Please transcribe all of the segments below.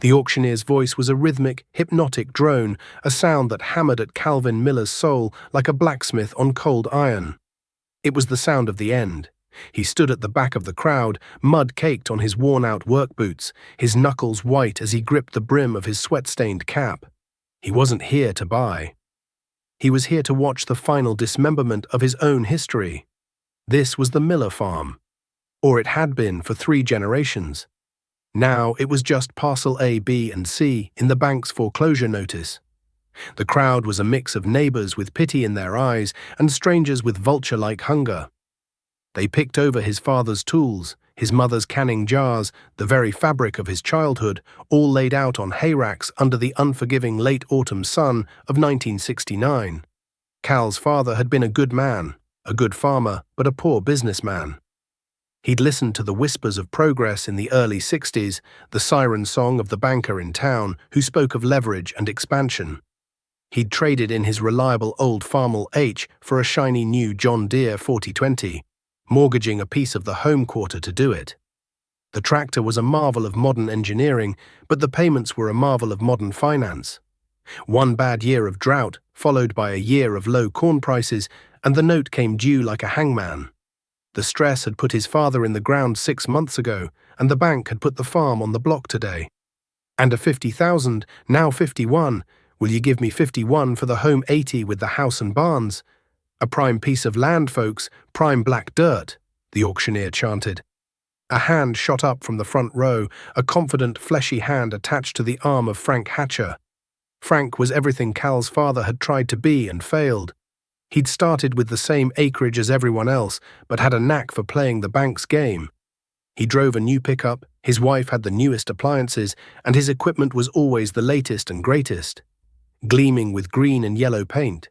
The auctioneer's voice was a rhythmic, hypnotic drone, a sound that hammered at Calvin Miller's soul like a blacksmith on cold iron. It was the sound of the end. He stood at the back of the crowd, mud caked on his worn-out work boots, his knuckles white as he gripped the brim of his sweat-stained cap. He wasn't here to buy. He was here to watch the final dismemberment of his own history. This was the Miller farm. Or it had been for 3 generations. Now it was just parcel A, B, and C in the bank's foreclosure notice. The crowd was a mix of neighbors with pity in their eyes and strangers with vulture-like hunger. They picked over his father's tools, his mother's canning jars, the very fabric of his childhood, all laid out on hay racks under the unforgiving late autumn sun of 1969. Cal's father had been a good man, a good farmer, but a poor businessman. He'd listened to the whispers of progress in the early 60s, the siren song of the banker in town who spoke of leverage and expansion. He'd traded in his reliable old Farmall H for a shiny new John Deere 4020, mortgaging a piece of the home quarter to do it. The tractor was a marvel of modern engineering, but the payments were a marvel of modern finance. One bad year of drought, followed by a year of low corn prices, and the note came due like a hangman. The stress had put his father in the ground 6 months ago, and the bank had put the farm on the block today. And a 50,000, now 51. Will you give me 51 for the home 80 with the house and barns? A prime piece of land, folks, prime black dirt, the auctioneer chanted. A hand shot up from the front row, a confident, fleshy hand attached to the arm of Frank Hatcher. Frank was everything Cal's father had tried to be and failed. He'd started with the same acreage as everyone else, but had a knack for playing the bank's game. He drove a new pickup, his wife had the newest appliances, and his equipment was always the latest and greatest, gleaming with green and yellow paint.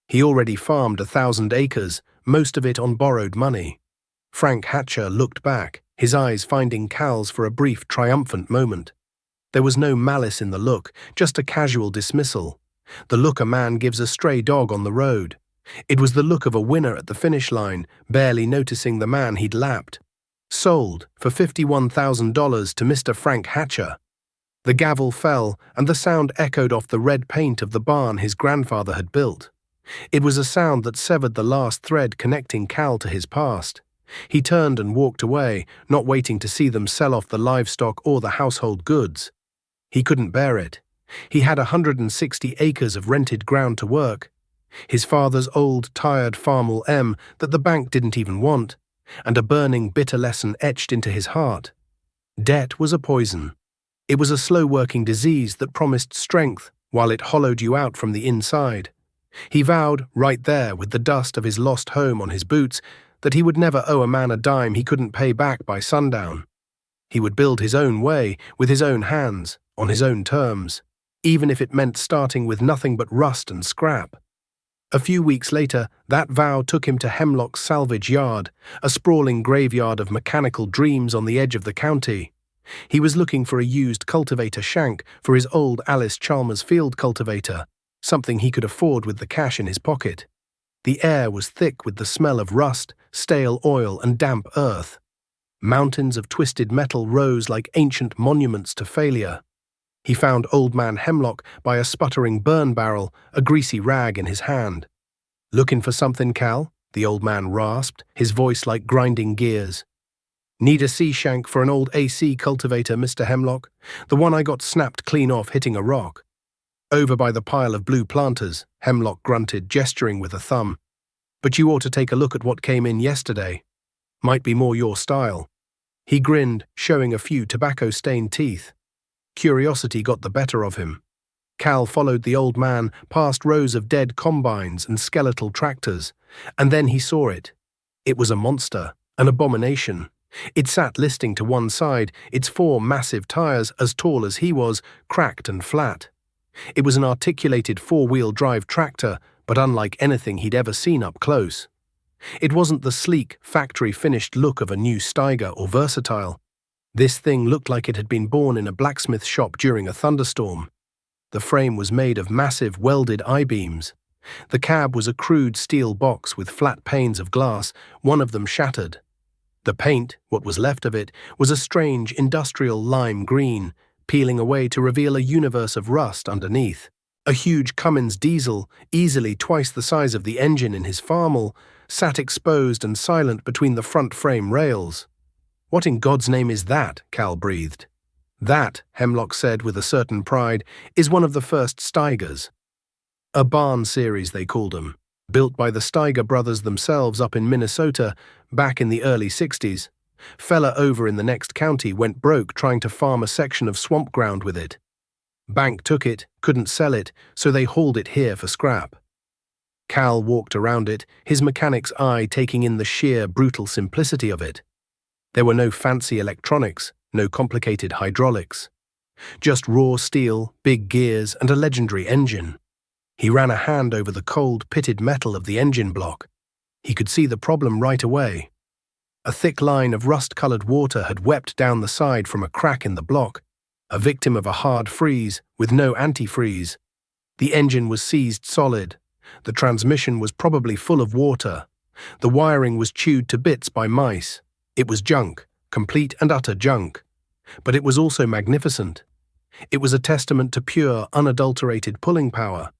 He already farmed 1,000 acres, most of it on borrowed money. Frank Hatcher looked back, his eyes finding Cal's for a brief, triumphant moment. There was no malice in the look, just a casual dismissal. The look a man gives a stray dog on the road. It was the look of a winner at the finish line, barely noticing the man he'd lapped. Sold for $51,000 to Mr. Frank Hatcher. The gavel fell, and the sound echoed off the red paint of the barn his grandfather had built. It was a sound that severed the last thread connecting Cal to his past. He turned and walked away, not waiting to see them sell off the livestock or the household goods. He couldn't bear it. He had 160 acres of rented ground to work. His father's old, tired Farmall M that the bank didn't even want, and a burning, bitter lesson etched into his heart. Debt was a poison. It was a slow-working disease that promised strength while it hollowed you out from the inside. He vowed, right there with the dust of his lost home on his boots, that he would never owe a man a dime he couldn't pay back by sundown. He would build his own way, with his own hands, on his own terms, even if it meant starting with nothing but rust and scrap. A few weeks later, that vow took him to Hemlock's salvage yard, a sprawling graveyard of mechanical dreams on the edge of the county. He was looking for a used cultivator shank for his old Alice Chalmers field cultivator, something he could afford with the cash in his pocket. The air was thick with the smell of rust, stale oil, and damp earth. Mountains of twisted metal rose like ancient monuments to failure. He found Old Man Hemlock by a sputtering burn barrel, a greasy rag in his hand. "Looking for something, Cal?" the old man rasped, his voice like grinding gears. "Need a C-shank for an old AC cultivator, Mr. Hemlock, the one I got snapped clean off hitting a rock." "Over by the pile of blue planters," Hemlock grunted, gesturing with a thumb. "But you ought to take a look at what came in yesterday. Might be more your style." He grinned, showing a few tobacco-stained teeth. Curiosity got the better of him. Cal followed the old man past rows of dead combines and skeletal tractors, and then he saw it. It was a monster, an abomination. It sat listing to one side, its 4 massive tires, as tall as he was, cracked and flat. It was an articulated 4-wheel drive tractor, but unlike anything he'd ever seen up close. It wasn't the sleek, factory-finished look of a new Steiger or Versatile. This thing looked like it had been born in a blacksmith shop during a thunderstorm. The frame was made of massive welded I-beams. The cab was a crude steel box with flat panes of glass, one of them shattered. The paint, what was left of it, was a strange industrial lime green, peeling away to reveal a universe of rust underneath. A huge Cummins diesel, easily twice the size of the engine in his Farmall, sat exposed and silent between the front frame rails. "What in God's name is that?" Cal breathed. "That," Hemlock said with a certain pride, "is one of the first Steigers. A barn series, they called them, built by the Steiger brothers themselves up in Minnesota back in the early 60s. Fella over in the next county went broke trying to farm a section of swamp ground with it. Bank took it, couldn't sell it, so they hauled it here for scrap." Cal walked around it, his mechanic's eye taking in the sheer, brutal simplicity of it. There were no fancy electronics, no complicated hydraulics. Just raw steel, big gears, and a legendary engine. He ran a hand over the cold, pitted metal of the engine block. He could see the problem right away. A thick line of rust-colored water had wept down the side from a crack in the block, a victim of a hard freeze with no antifreeze. The engine was seized solid. The transmission was probably full of water. The wiring was chewed to bits by mice. It was junk, complete and utter junk. But it was also magnificent. It was a testament to pure, unadulterated pulling power.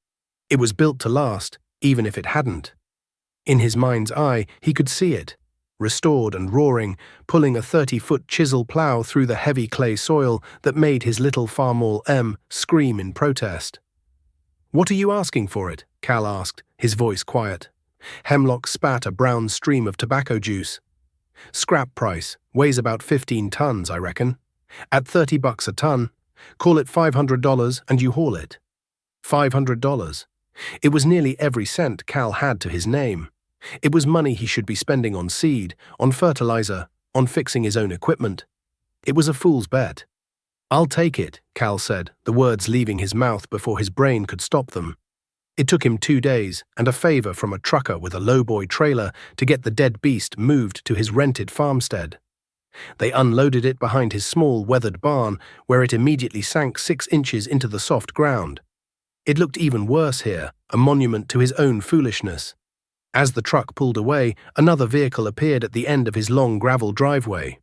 It was built to last, even if it hadn't. In his mind's eye, he could see it, restored and roaring, pulling a 30-foot chisel plow through the heavy clay soil that made his little Farmall M scream in protest. "What are you asking for it?" Cal asked, his voice quiet. Hemlock spat a brown stream of tobacco juice. "Scrap price, weighs about 15 tons, I reckon. At $30 a ton, call it $500 and you haul it." $500. It was nearly every cent Cal had to his name. It was money he should be spending on seed, on fertilizer, on fixing his own equipment. It was a fool's bet. "I'll take it," Cal said, the words leaving his mouth before his brain could stop them. It took him 2 days and a favor from a trucker with a lowboy trailer to get the dead beast moved to his rented farmstead. They unloaded it behind his small, weathered barn, where it immediately sank 6 inches into the soft ground. It looked even worse here, a monument to his own foolishness. As the truck pulled away, another vehicle appeared at the end of his long gravel driveway.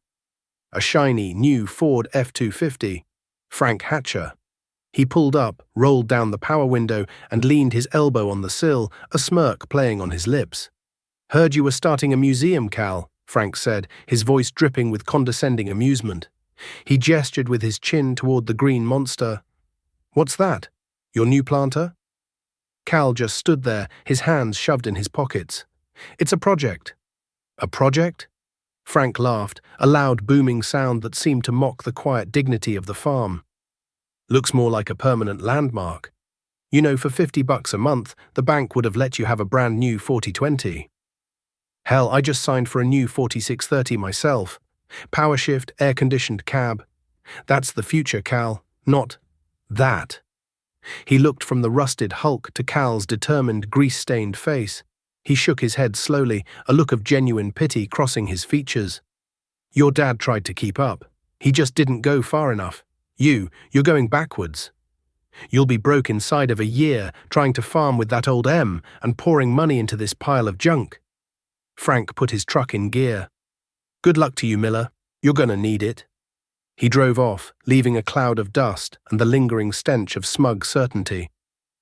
A shiny, new Ford F-250. Frank Hatcher. He pulled up, rolled down the power window, and leaned his elbow on the sill, a smirk playing on his lips. "Heard you were starting a museum, Cal," Frank said, his voice dripping with condescending amusement. He gestured with his chin toward the green monster. "What's that? Your new planter?" Cal just stood there, his hands shoved in his pockets. "It's a project." "A project?" Frank laughed, a loud booming sound that seemed to mock the quiet dignity of the farm. "Looks more like a permanent landmark. You know, for $50 a month, the bank would have let you have a brand new 4020. Hell, I just signed for a new 4630 myself. Power shift, air-conditioned cab. That's the future, Cal, not that." He looked from the rusted hulk to Cal's determined, grease-stained face. He shook his head slowly, a look of genuine pity crossing his features. "Your dad tried to keep up. He just didn't go far enough. You're going backwards. You'll be broke inside of a year trying to farm with that old M and pouring money into this pile of junk." Frank put his truck in gear. "Good luck to you, Miller. You're gonna need it." He drove off, leaving a cloud of dust and the lingering stench of smug certainty.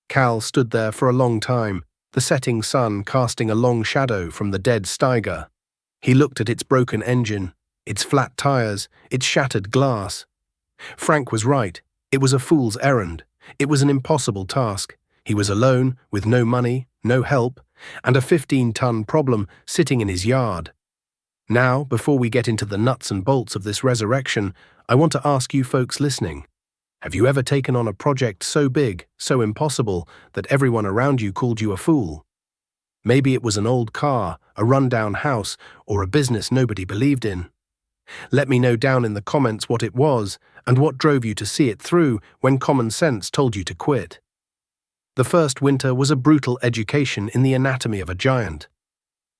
Cal stood there for a long time, the setting sun casting a long shadow from the dead Steiger. He looked at its broken engine, its flat tires, its shattered glass. Frank was right. It was a fool's errand. It was an impossible task. He was alone, with no money, no help, and a 15-ton problem sitting in his yard. Now, before we get into the nuts and bolts of this resurrection, I want to ask you folks listening, have you ever taken on a project so big, so impossible, that everyone around you called you a fool? Maybe it was an old car, a rundown house, or a business nobody believed in. Let me know down in the comments what it was, and what drove you to see it through when common sense told you to quit. The first winter was a brutal education in the anatomy of a giant.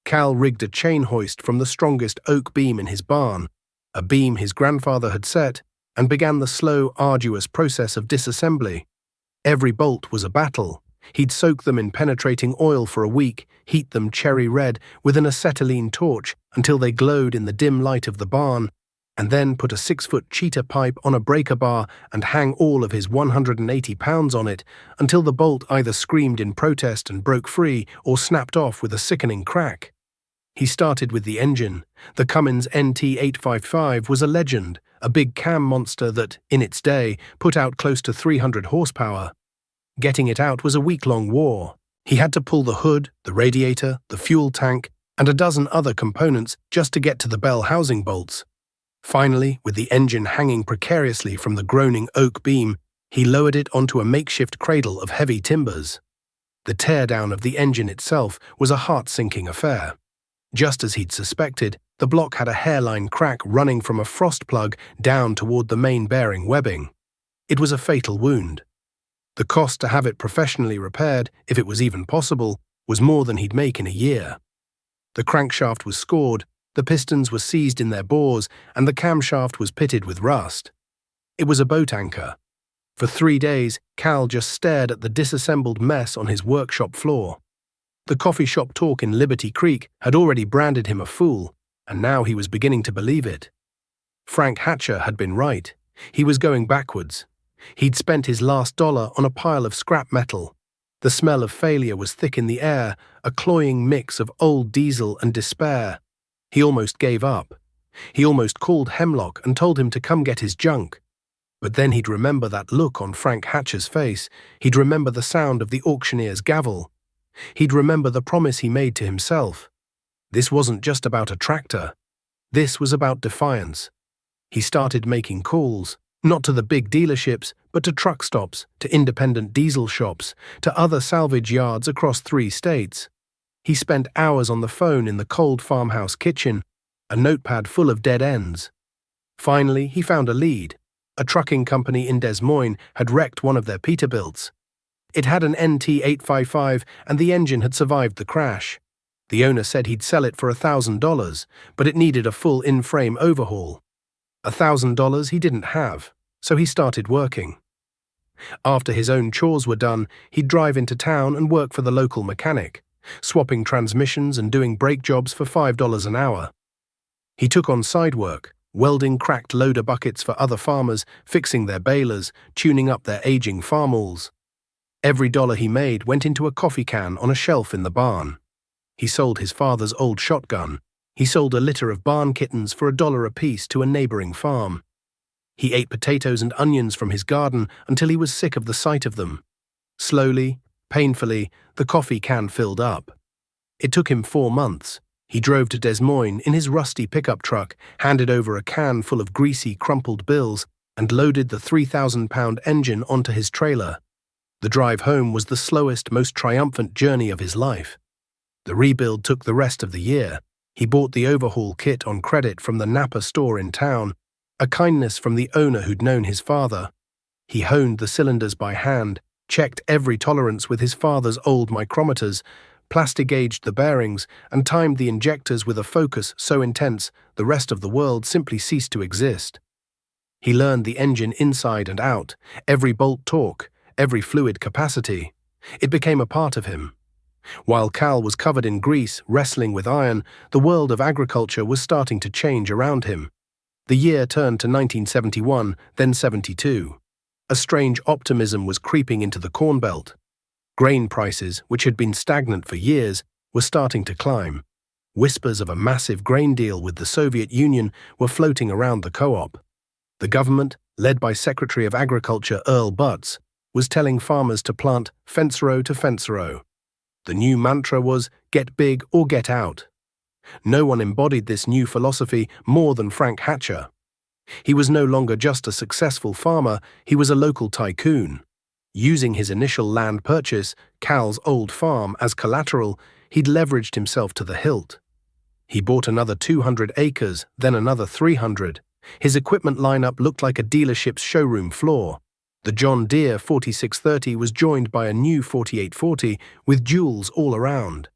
Cal rigged a chain hoist from the strongest oak beam in his barn, a beam his grandfather had set, and began the slow, arduous process of disassembly. Every bolt was a battle. He'd soak them in penetrating oil for a week, heat them cherry red with an acetylene torch until they glowed in the dim light of the barn, and then put a 6-foot cheetah pipe on a breaker bar and hang all of his 180 pounds on it until the bolt either screamed in protest and broke free or snapped off with a sickening crack. He started with the engine. The Cummins NT855 was a legend, a big cam monster that, in its day, put out close to 300 horsepower. Getting it out was a week-long war. He had to pull the hood, the radiator, the fuel tank, and a dozen other components just to get to the bell housing bolts. Finally, with the engine hanging precariously from the groaning oak beam, he lowered it onto a makeshift cradle of heavy timbers. The teardown of the engine itself was a heart-sinking affair. Just as he'd suspected, the block had a hairline crack running from a frost plug down toward the main bearing webbing. It was a fatal wound. The cost to have it professionally repaired, if it was even possible, was more than he'd make in a year. The crankshaft was scored, the pistons were seized in their bores, and the camshaft was pitted with rust. It was a boat anchor. For 3 days, Cal just stared at the disassembled mess on his workshop floor. The coffee shop talk in Liberty Creek had already branded him a fool, and now he was beginning to believe it. Frank Hatcher had been right. He was going backwards. He'd spent his last dollar on a pile of scrap metal. The smell of failure was thick in the air, a cloying mix of old diesel and despair. He almost gave up. He almost called Hemlock and told him to come get his junk. But then he'd remember that look on Frank Hatcher's face. He'd remember the sound of the auctioneer's gavel. He'd remember the promise he made to himself. This wasn't just about a tractor. This was about defiance. He started making calls, not to the big dealerships, but to truck stops, to independent diesel shops, to other salvage yards across 3 states. He spent hours on the phone in the cold farmhouse kitchen, a notepad full of dead ends. Finally, he found a lead. A trucking company in Des Moines had wrecked one of their Peterbilts. It had an NT855 and the engine had survived the crash. The owner said he'd sell it for $1,000, but it needed a full in-frame overhaul. $1,000 he didn't have, so he started working. After his own chores were done, he'd drive into town and work for the local mechanic, swapping transmissions and doing brake jobs for $5 an hour. He took on side work, welding cracked loader buckets for other farmers, fixing their balers, tuning up their aging farmhauls. Every dollar he made went into a coffee can on a shelf in the barn. He sold his father's old shotgun. He sold a litter of barn kittens for $1 apiece to a neighboring farm. He ate potatoes and onions from his garden until he was sick of the sight of them. Slowly, painfully, the coffee can filled up. It took him 4 months. He drove to Des Moines in his rusty pickup truck, handed over a can full of greasy, crumpled bills, and loaded the 3,000-pound engine onto his trailer. The drive home was the slowest, most triumphant journey of his life. The rebuild took the rest of the year. He bought the overhaul kit on credit from the Napa store in town, a kindness from the owner who'd known his father. He honed the cylinders by hand, checked every tolerance with his father's old micrometers, plastic-gauged the bearings, and timed the injectors with a focus so intense the rest of the world simply ceased to exist. He learned the engine inside and out, every bolt torque, every fluid capacity. It became a part of him. While Cal was covered in grease, wrestling with iron, the world of agriculture was starting to change around him. The year turned to 1971, then 72. A strange optimism was creeping into the Corn Belt. Grain prices, which had been stagnant for years, were starting to climb. Whispers of a massive grain deal with the Soviet Union were floating around the co-op. The government, led by Secretary of Agriculture Earl Butz, was telling farmers to plant fence row to fence row. The new mantra was, get big or get out. No one embodied this new philosophy more than Frank Hatcher. He was no longer just a successful farmer, he was a local tycoon. Using his initial land purchase, Cal's old farm, as collateral, he'd leveraged himself to the hilt. He bought another 200 acres, then another 300. His equipment lineup looked like a dealership's showroom floor. The John Deere 4630 was joined by a new 4840 with jewels all around.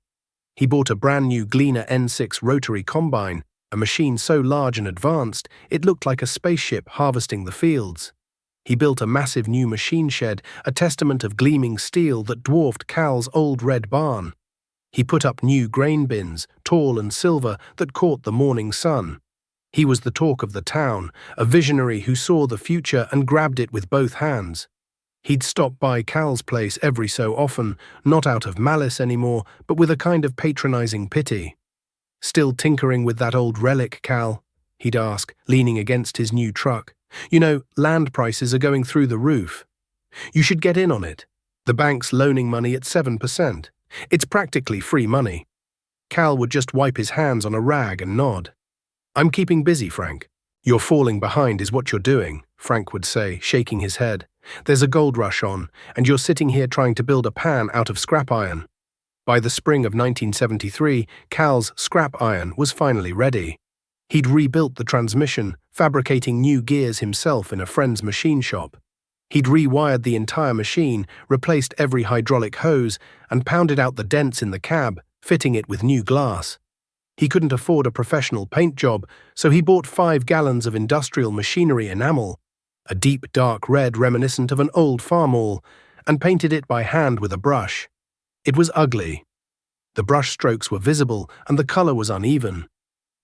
He bought a brand new Gleaner N6 rotary combine, a machine so large and advanced it looked like a spaceship harvesting the fields. He built a massive new machine shed, a testament of gleaming steel that dwarfed Cal's old red barn. He put up new grain bins, tall and silver, that caught the morning sun. He was the talk of the town, a visionary who saw the future and grabbed it with both hands. He'd stop by Cal's place every so often, not out of malice anymore, but with a kind of patronizing pity. "Still tinkering with that old relic, Cal?" he'd ask, leaning against his new truck. "You know, land prices are going through the roof. You should get in on it. The bank's loaning money at 7%. It's practically free money." Cal would just wipe his hands on a rag and nod. "I'm keeping busy, Frank." "You're falling behind is what you're doing," Frank would say, shaking his head. "There's a gold rush on, and you're sitting here trying to build a pan out of scrap iron." By the spring of 1973, Cal's scrap iron was finally ready. He'd rebuilt the transmission, fabricating new gears himself in a friend's machine shop. He'd rewired the entire machine, replaced every hydraulic hose, and pounded out the dents in the cab, fitting it with new glass. He couldn't afford a professional paint job, so he bought 5 gallons of industrial machinery enamel, a deep dark red reminiscent of an old farm awl, and painted it by hand with a brush. It was ugly. The brush strokes were visible and the color was uneven.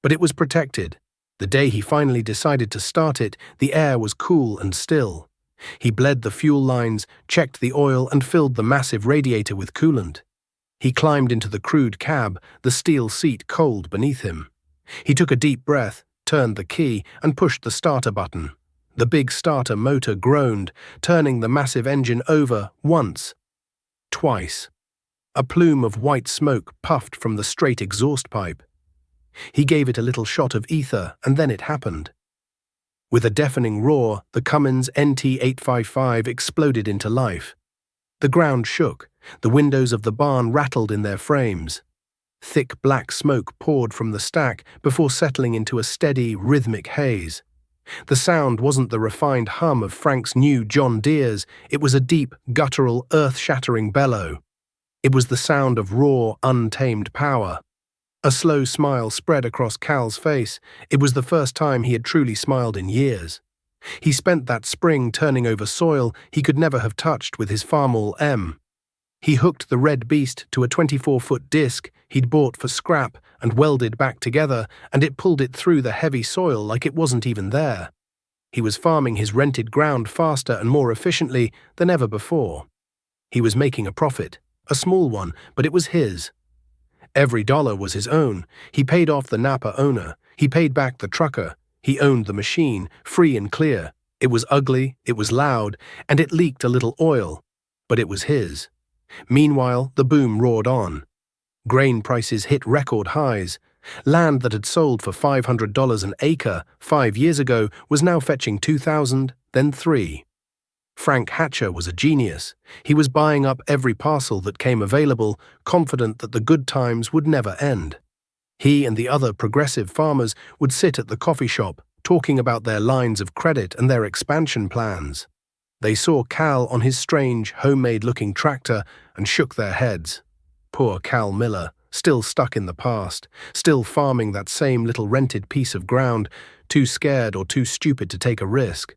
But it was protected. The day he finally decided to start it, the air was cool and still. He bled the fuel lines, checked the oil, and filled the massive radiator with coolant. He climbed into the crude cab, the steel seat cold beneath him. He took a deep breath, turned the key, and pushed the starter button. The big starter motor groaned, turning the massive engine over once, twice. A plume of white smoke puffed from the straight exhaust pipe. He gave it a little shot of ether, and then it happened. With a deafening roar, the Cummins NT855 exploded into life. The ground shook. The windows of the barn rattled in their frames. Thick black smoke poured from the stack before settling into a steady, rhythmic haze. The sound wasn't the refined hum of Frank's new John Deere's, it was a deep, guttural, earth-shattering bellow. It was the sound of raw, untamed power. A slow smile spread across Cal's face. It was the first time he had truly smiled in years. He spent that spring turning over soil he could never have touched with his Farmall M. He hooked the red beast to a 24-foot disc he'd bought for scrap and welded back together, and it pulled it through the heavy soil like it wasn't even there. He was farming his rented ground faster and more efficiently than ever before. He was making a profit, a small one, but it was his. Every dollar was his own. He paid off the Napa owner. He paid back the trucker. He owned the machine, free and clear. It was ugly, it was loud, and it leaked a little oil. But it was his. Meanwhile, the boom roared on. Grain prices hit record highs. Land that had sold for $500 an acre 5 years ago was now fetching $2,000, then $3,000. Frank Hatcher was a genius. He was buying up every parcel that came available, confident that the good times would never end. He and the other progressive farmers would sit at the coffee shop, talking about their lines of credit and their expansion plans. They saw Cal on his strange, homemade-looking tractor and shook their heads. Poor Cal Miller, still stuck in the past, still farming that same little rented piece of ground, too scared or too stupid to take a risk.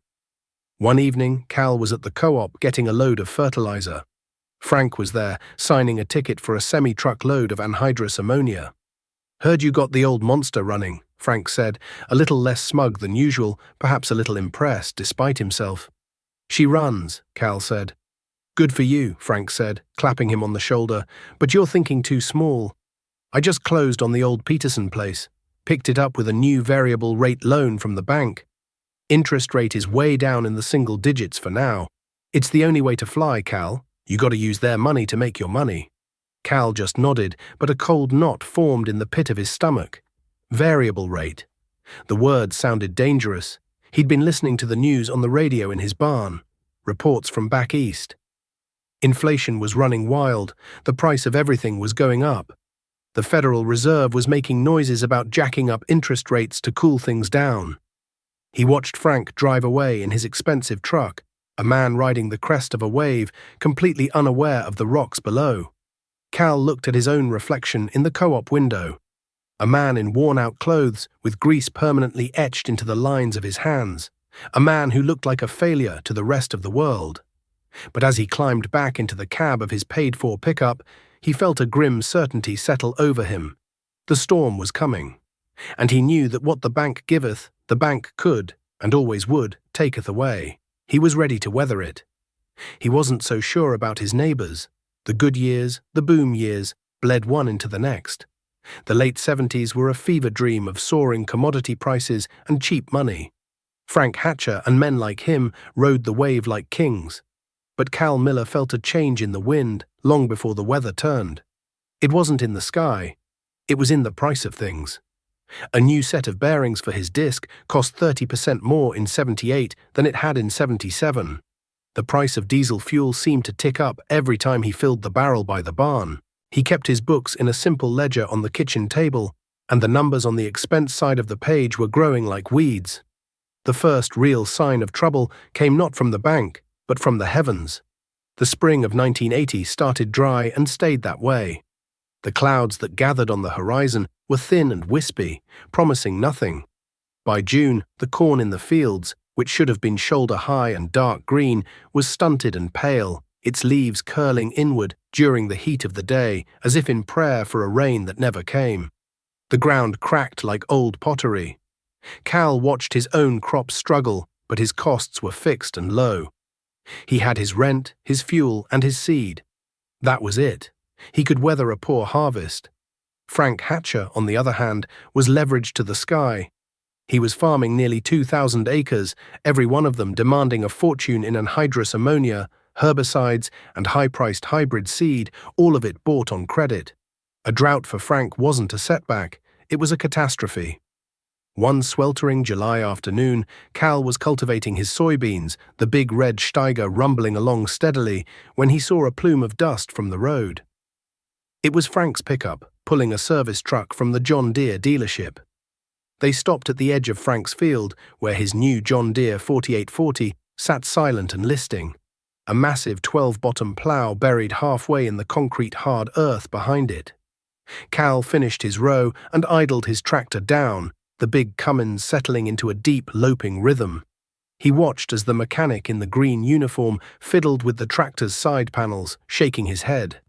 One evening, Cal was at the co-op getting a load of fertilizer. Frank was there, signing a ticket for a semi-truck load of anhydrous ammonia. "Heard you got the old monster running," Frank said, a little less smug than usual, perhaps a little impressed despite himself. "She runs," Cal said. "Good for you," Frank said, clapping him on the shoulder, "but you're thinking too small. I just closed on the old Peterson place, picked it up with a new variable rate loan from the bank. Interest rate is way down in the single digits for now. It's the only way to fly, Cal. You got to use their money to make your money." Cal just nodded, but a cold knot formed in the pit of his stomach. Variable rate. The word sounded dangerous. He'd been listening to the news on the radio in his barn. Reports from back east. Inflation was running wild. The price of everything was going up. The Federal Reserve was making noises about jacking up interest rates to cool things down. He watched Frank drive away in his expensive truck, a man riding the crest of a wave, completely unaware of the rocks below. Cal looked at his own reflection in the co-op window. A man in worn-out clothes, with grease permanently etched into the lines of his hands. A man who looked like a failure to the rest of the world. But as he climbed back into the cab of his paid-for pickup, he felt a grim certainty settle over him. The storm was coming. And he knew that what the bank giveth, the bank could, and always would, taketh away. He was ready to weather it. He wasn't so sure about his neighbours. The good years, the boom years, bled one into the next. The late 70s were a fever dream of soaring commodity prices and cheap money. Frank Hatcher and men like him rode the wave like kings. But Cal Miller felt a change in the wind long before the weather turned. It wasn't in the sky. It was in the price of things. A new set of bearings for his disc cost 30% more in 78 than it had in 77. The price of diesel fuel seemed to tick up every time he filled the barrel by the barn. He kept his books in a simple ledger on the kitchen table, and the numbers on the expense side of the page were growing like weeds. The first real sign of trouble came not from the bank, but from the heavens. The spring of 1980 started dry and stayed that way. The clouds that gathered on the horizon were thin and wispy, promising nothing. By June, the corn in the fields, which should have been shoulder-high and dark green, was stunted and pale, its leaves curling inward during the heat of the day, as if in prayer for a rain that never came. The ground cracked like old pottery. Cal watched his own crops struggle, but his costs were fixed and low. He had his rent, his fuel, and his seed. That was it. He could weather a poor harvest. Frank Hatcher, on the other hand, was leveraged to the sky. He was farming nearly 2,000 acres, every one of them demanding a fortune in anhydrous ammonia, herbicides, and high-priced hybrid seed, all of it bought on credit. A drought for Frank wasn't a setback, it was a catastrophe. One sweltering July afternoon, Cal was cultivating his soybeans, the big red Steiger rumbling along steadily, when he saw a plume of dust from the road. It was Frank's pickup, pulling a service truck from the John Deere dealership. They stopped at the edge of Frank's field, where his new John Deere 4840 sat silent and listing, a massive 12-bottom plough buried halfway in the concrete hard earth behind it. Cal finished his row and idled his tractor down, the big Cummins settling into a deep, loping rhythm. He watched as the mechanic in the green uniform fiddled with the tractor's side panels, shaking his head.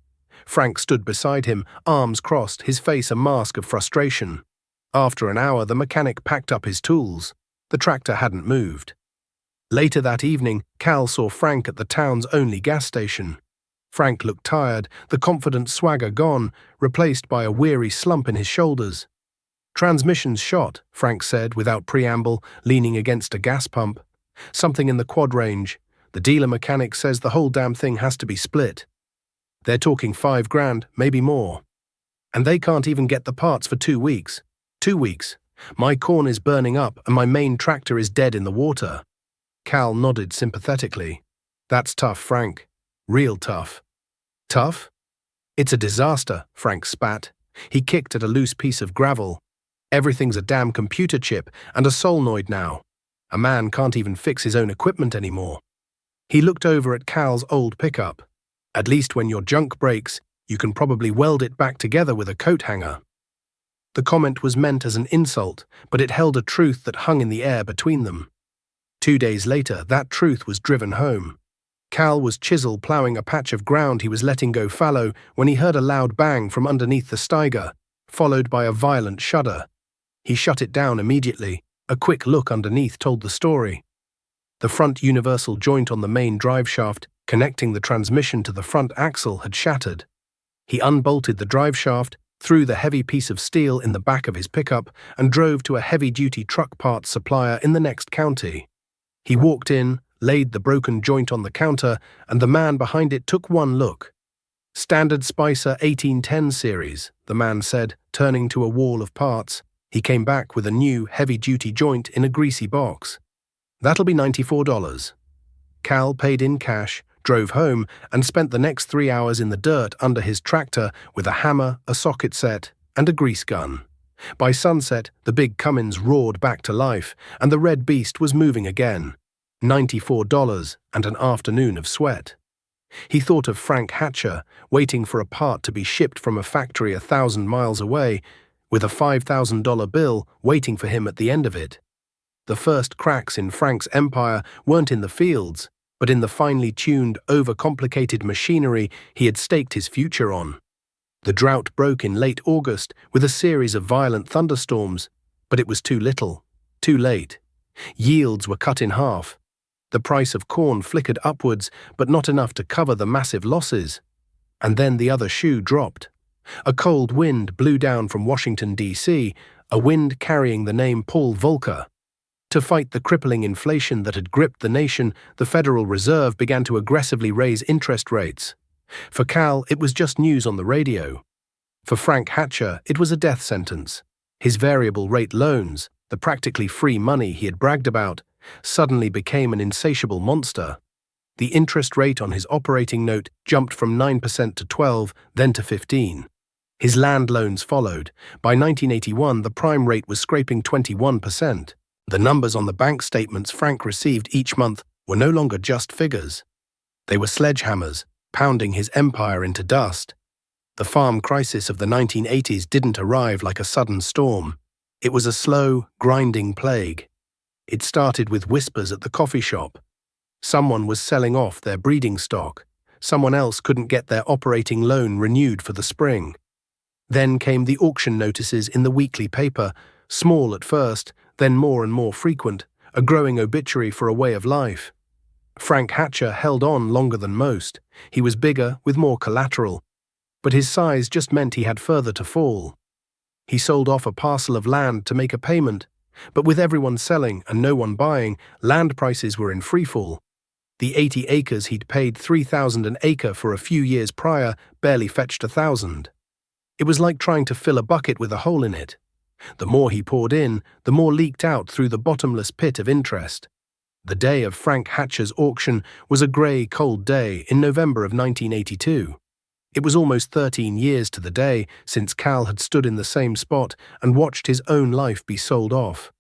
Frank stood beside him, arms crossed, his face a mask of frustration. After an hour, the mechanic packed up his tools. The tractor hadn't moved. Later that evening, Cal saw Frank at the town's only gas station. Frank looked tired, the confident swagger gone, replaced by a weary slump in his shoulders. "Transmission's shot," Frank said without preamble, leaning against a gas pump. "Something in the quad range. The dealer mechanic says the whole damn thing has to be split. They're talking $5,000, maybe more. And they can't even get the parts for 2 weeks. 2 weeks. My corn is burning up and my main tractor is dead in the water." Cal nodded sympathetically. "That's tough, Frank. Real tough." "Tough? It's a disaster," Frank spat. He kicked at a loose piece of gravel. "Everything's a damn computer chip and a solenoid now. A man can't even fix his own equipment anymore." He looked over at Cal's old pickup. "At least when your junk breaks, you can probably weld it back together with a coat hanger." The comment was meant as an insult, but it held a truth that hung in the air between them. 2 days later, that truth was driven home. Cal was chisel ploughing a patch of ground he was letting go fallow when he heard a loud bang from underneath the Steiger, followed by a violent shudder. He shut it down immediately. A quick look underneath told the story. The front universal joint on the main driveshaft, connecting the transmission to the front axle, had shattered. He unbolted the driveshaft, threw the heavy piece of steel in the back of his pickup, and drove to a heavy-duty truck parts supplier in the next county. He walked in, laid the broken joint on the counter, and the man behind it took one look. "Standard Spicer 1810 series," the man said, turning to a wall of parts. He came back with a new, heavy-duty joint in a greasy box. "That'll be $94. Cal paid in cash, drove home, and spent the next 3 hours in the dirt under his tractor with a hammer, a socket set, and a grease gun. By sunset, the big Cummins roared back to life, and the red beast was moving again. $94 and an afternoon of sweat. He thought of Frank Hatcher, waiting for a part to be shipped from a factory 1,000 miles away, with a $5,000 bill waiting for him at the end of it. The first cracks in Frank's empire weren't in the fields, but in the finely tuned, overcomplicated machinery he had staked his future on. The drought broke in late August with a series of violent thunderstorms, But it was too little, too late. Yields were cut in half. The price of corn flickered upwards, but not enough to cover the massive losses. And then the other shoe dropped. A cold wind blew down from Washington, D.C., a wind carrying the name Paul Volcker. To fight the crippling inflation that had gripped the nation, the Federal Reserve began to aggressively raise interest rates. For Cal, it was just news on the radio. For Frank Hatcher, it was a death sentence. His variable rate loans, the practically free money he had bragged about, suddenly became an insatiable monster. The interest rate on his operating note jumped from 9% to 12%, then to 15%. His land loans followed. By 1981, the prime rate was scraping 21%. The numbers on the bank statements Frank received each month were no longer just figures. They were sledgehammers, pounding his empire into dust. The farm crisis of the 1980s didn't arrive like a sudden storm. It was a slow, grinding plague. It started with whispers at the coffee shop. Someone was selling off their breeding stock. Someone else couldn't get their operating loan renewed for the spring. Then came the auction notices in the weekly paper, small at first, then more and more frequent, a growing obituary for a way of life. Frank Hatcher held on longer than most. He was bigger, with more collateral. But his size just meant he had further to fall. He sold off a parcel of land to make a payment, but with everyone selling and no one buying, land prices were in freefall. The 80 acres he'd paid $3,000 an acre for a few years prior barely fetched $1,000. It was like trying to fill a bucket with a hole in it. The more he poured in, the more leaked out through the bottomless pit of interest. The day of Frank Hatcher's auction was a grey, cold day in November of 1982. It was almost 13 years to the day since Cal had stood in the same spot and watched his own life be sold off.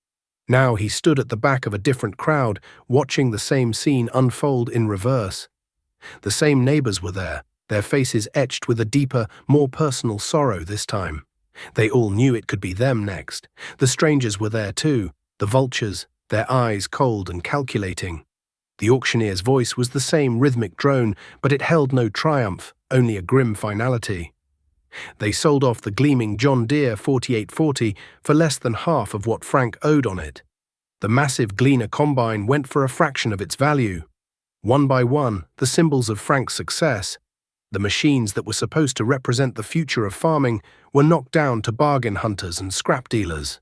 Now he stood at the back of a different crowd, watching the same scene unfold in reverse. The same neighbors were there, their faces etched with a deeper, more personal sorrow this time. They all knew it could be them next. The strangers were there too, the vultures, their eyes cold and calculating. The auctioneer's voice was the same rhythmic drone, but it held no triumph, only a grim finality. They sold off the gleaming John Deere 4840 for less than half of what Frank owed on it. The massive Gleaner combine went for a fraction of its value. One by one, the symbols of Frank's success, the machines that were supposed to represent the future of farming, were knocked down to bargain hunters and scrap dealers.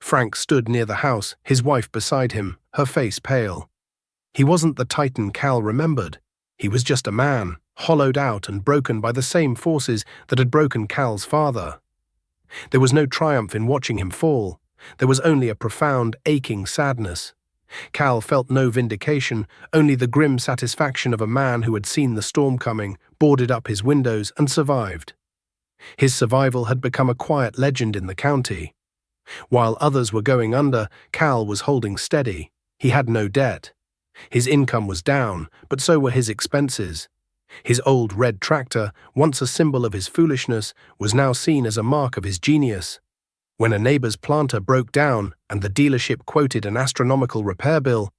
Frank stood near the house, his wife beside him, her face pale. He wasn't the Titan Cal remembered. He was just a man, hollowed out and broken by the same forces that had broken Cal's father. There was no triumph in watching him fall. There was only a profound, aching sadness. Cal felt no vindication, only the grim satisfaction of a man who had seen the storm coming, boarded up his windows, and survived. His survival had become a quiet legend in the county. While others were going under, Cal was holding steady. He had no debt. His income was down, but so were his expenses. His old red tractor, once a symbol of his foolishness, was now seen as a mark of his genius. When a neighbor's planter broke down and the dealership quoted an astronomical repair bill,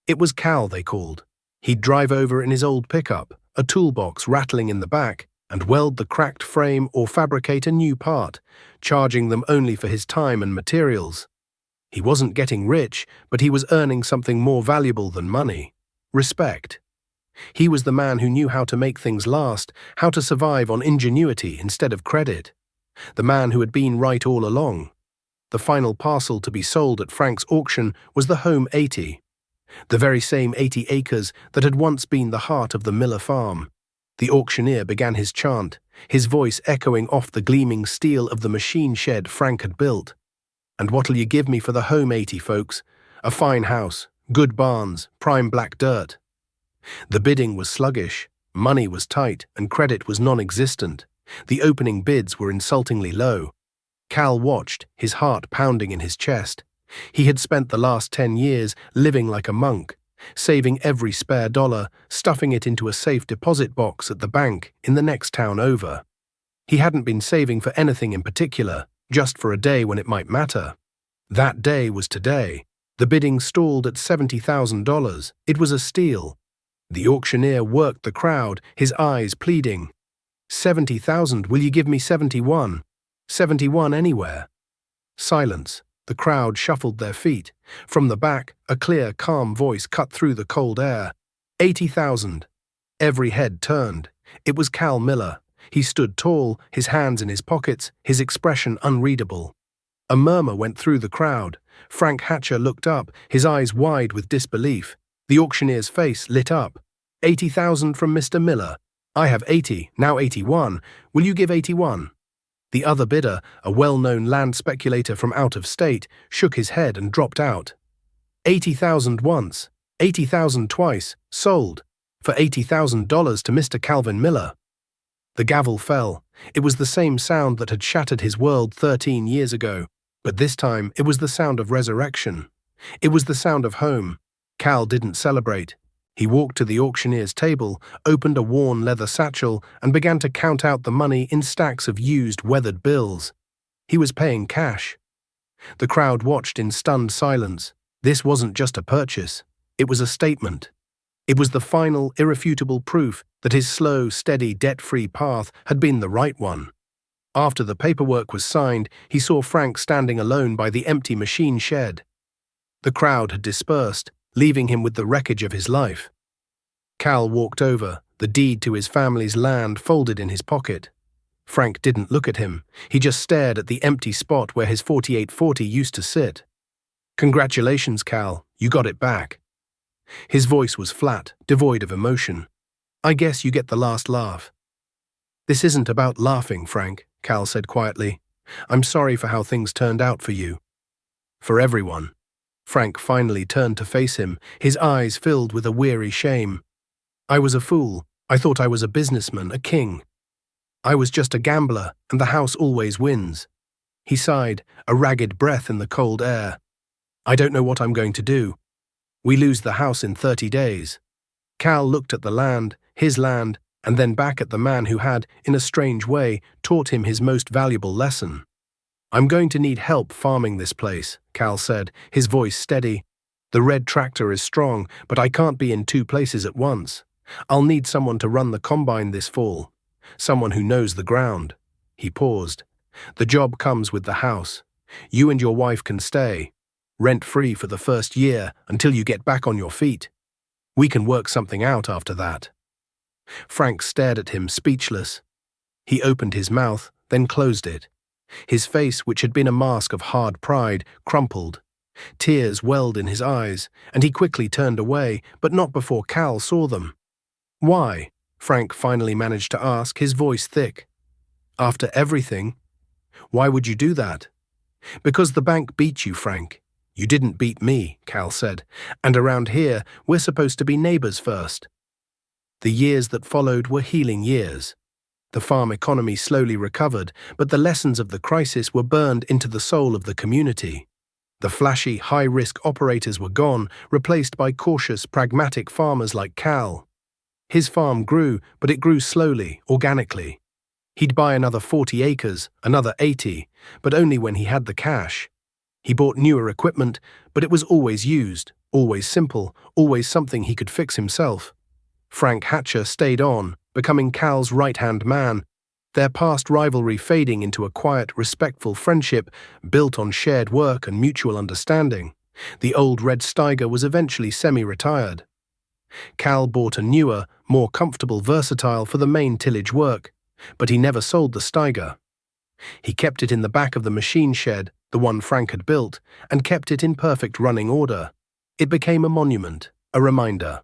it was Cal they called. He'd drive over in his old pickup, a toolbox rattling in the back, and weld the cracked frame or fabricate a new part, charging them only for his time and materials. He wasn't getting rich, but he was earning something more valuable than money: respect. He was the man who knew how to make things last, how to survive on ingenuity instead of credit. The man who had been right all along. The final parcel to be sold at Frank's auction was the Home 80, the very same 80 acres that had once been the heart of the Miller farm. The auctioneer began his chant, his voice echoing off the gleaming steel of the machine shed Frank had built. "And what'll you give me for the Home 80, folks? A fine house, good barns, prime black dirt." The bidding was sluggish, money was tight, and credit was non-existent. The opening bids were insultingly low. Cal watched, his heart pounding in his chest. He had spent the last 10 years living like a monk, saving every spare dollar, stuffing it into a safe deposit box at the bank in the next town over. He hadn't been saving for anything in particular, just for a day when it might matter. That day was today. The bidding stalled at $70,000. It was a steal. The auctioneer worked the crowd, his eyes pleading. "70,000, will you give me 71? 71 anywhere?" Silence. The crowd shuffled their feet. From the back, a clear, calm voice cut through the cold air. 80,000. Every head turned. It was Cal Miller. He stood tall, his hands in his pockets, his expression unreadable. A murmur went through the crowd. Frank Hatcher looked up, his eyes wide with disbelief. The auctioneer's face lit up. 80,000 from Mr. Miller. I have 80, now 81. Will you give 81? The other bidder, a well-known land speculator from out of state, shook his head and dropped out. 80,000 once, 80,000 twice, sold, for $80,000 to Mr. Calvin Miller. The gavel fell. It was the same sound that had shattered his world 13 years ago, but this time it was the sound of resurrection. It was the sound of home. Cal didn't celebrate. He walked to the auctioneer's table, opened a worn leather satchel, and began to count out the money in stacks of used, weathered bills. He was paying cash. The crowd watched in stunned silence. This wasn't just a purchase. It was a statement. It was the final, irrefutable proof that his slow, steady, debt-free path had been the right one. After the paperwork was signed, he saw Frank standing alone by the empty machine shed. The crowd had dispersed, leaving him with the wreckage of his life. Cal walked over, the deed to his family's land folded in his pocket. Frank didn't look at him. He just stared at the empty spot where his 4840 used to sit. Congratulations, Cal. You got it back. His voice was flat, devoid of emotion. I guess you get the last laugh. This isn't about laughing, Frank, Cal said quietly. I'm sorry for how things turned out for you. For everyone. Frank finally turned to face him, his eyes filled with a weary shame. I was a fool. I thought I was a businessman, a king. I was just a gambler, and the house always wins. He sighed, a ragged breath in the cold air. I don't know what I'm going to do. We lose the house in 30 days. Cal looked at the land, his land, and then back at the man who had, in a strange way, taught him his most valuable lesson. I'm going to need help farming this place, Cal said, his voice steady. The red tractor is strong, but I can't be in two places at once. I'll need someone to run the combine this fall. Someone who knows the ground. He paused. The job comes with the house. You and your wife can stay, rent-free for the first year until you get back on your feet. We can work something out after that. Frank stared at him, speechless. He opened his mouth, then closed it. His face, which had been a mask of hard pride, crumpled. Tears welled in his eyes, and he quickly turned away, but not before Cal saw them. Why? Frank finally managed to ask, his voice thick. After everything? Why would you do that? Because the bank beat you, Frank. You didn't beat me, Cal said, and around here we're supposed to be neighbors first. The years that followed were healing years. The farm economy slowly recovered, but the lessons of the crisis were burned into the soul of the community. The flashy, high-risk operators were gone, replaced by cautious, pragmatic farmers like Cal. His farm grew, but it grew slowly, organically. He'd buy another 40 acres, another 80, but only when he had the cash. He bought newer equipment, but it was always used, always simple, always something he could fix himself. Frank Hatcher stayed on, becoming Cal's right-hand man, their past rivalry fading into a quiet, respectful friendship built on shared work and mutual understanding. The old red Steiger was eventually semi-retired. Cal bought a newer, more comfortable Versatile for the main tillage work, but he never sold the Steiger. He kept it in the back of the machine shed, the one Frank had built, and kept it in perfect running order. It became a monument, a reminder.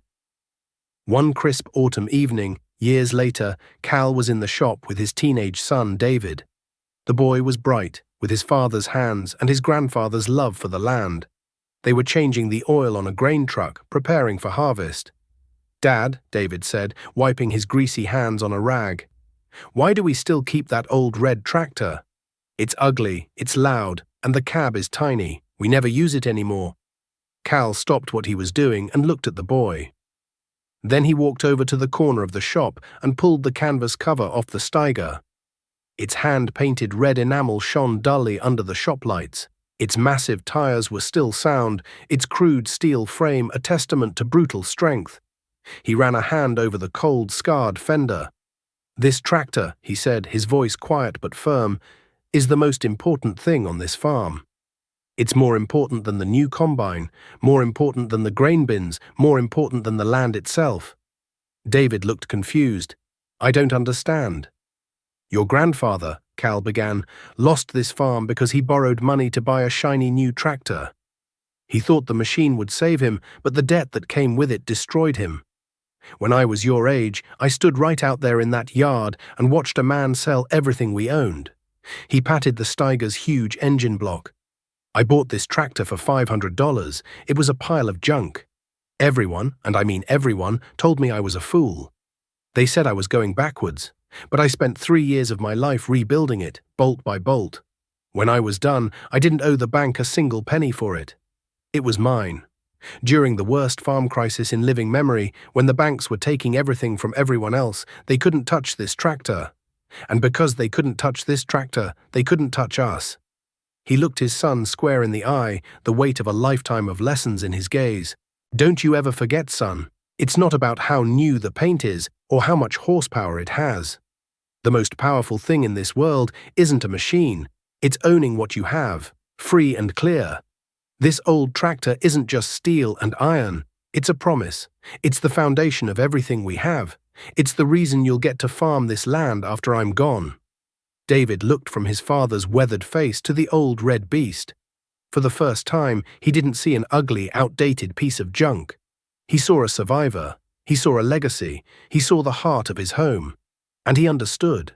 One crisp autumn evening, years later, Cal was in the shop with his teenage son, David. The boy was bright, with his father's hands and his grandfather's love for the land. They were changing the oil on a grain truck, preparing for harvest. Dad, David said, wiping his greasy hands on a rag. Why do we still keep that old red tractor? It's ugly, it's loud, and the cab is tiny. We never use it anymore. Cal stopped what he was doing and looked at the boy. Then he walked over to the corner of the shop and pulled the canvas cover off the Steiger. Its hand-painted red enamel shone dully under the shop lights. Its massive tires were still sound, its crude steel frame a testament to brutal strength. He ran a hand over the cold, scarred fender. This tractor, he said, his voice quiet but firm, is the most important thing on this farm. It's more important than the new combine, more important than the grain bins, more important than the land itself. David looked confused. I don't understand. Your grandfather, Cal began, lost this farm because he borrowed money to buy a shiny new tractor. He thought the machine would save him, but the debt that came with it destroyed him. When I was your age, I stood right out there in that yard and watched a man sell everything we owned. He patted the Steiger's huge engine block. I bought this tractor for $500. It was a pile of junk. Everyone, and I mean everyone, told me I was a fool. They said I was going backwards, but I spent 3 years of my life rebuilding it, bolt by bolt. When I was done, I didn't owe the bank a single penny for it. It was mine. During the worst farm crisis in living memory, when the banks were taking everything from everyone else, they couldn't touch this tractor. And because they couldn't touch this tractor, they couldn't touch us. He looked his son square in the eye, the weight of a lifetime of lessons in his gaze. Don't you ever forget, son. It's not about how new the paint is or how much horsepower it has. The most powerful thing in this world isn't a machine. It's owning what you have, free and clear. This old tractor isn't just steel and iron. It's a promise. It's the foundation of everything we have. It's the reason you'll get to farm this land after I'm gone. David looked from his father's weathered face to the old red beast. For the first time, he didn't see an ugly, outdated piece of junk. He saw a survivor. He saw a legacy. He saw the heart of his home. And he understood.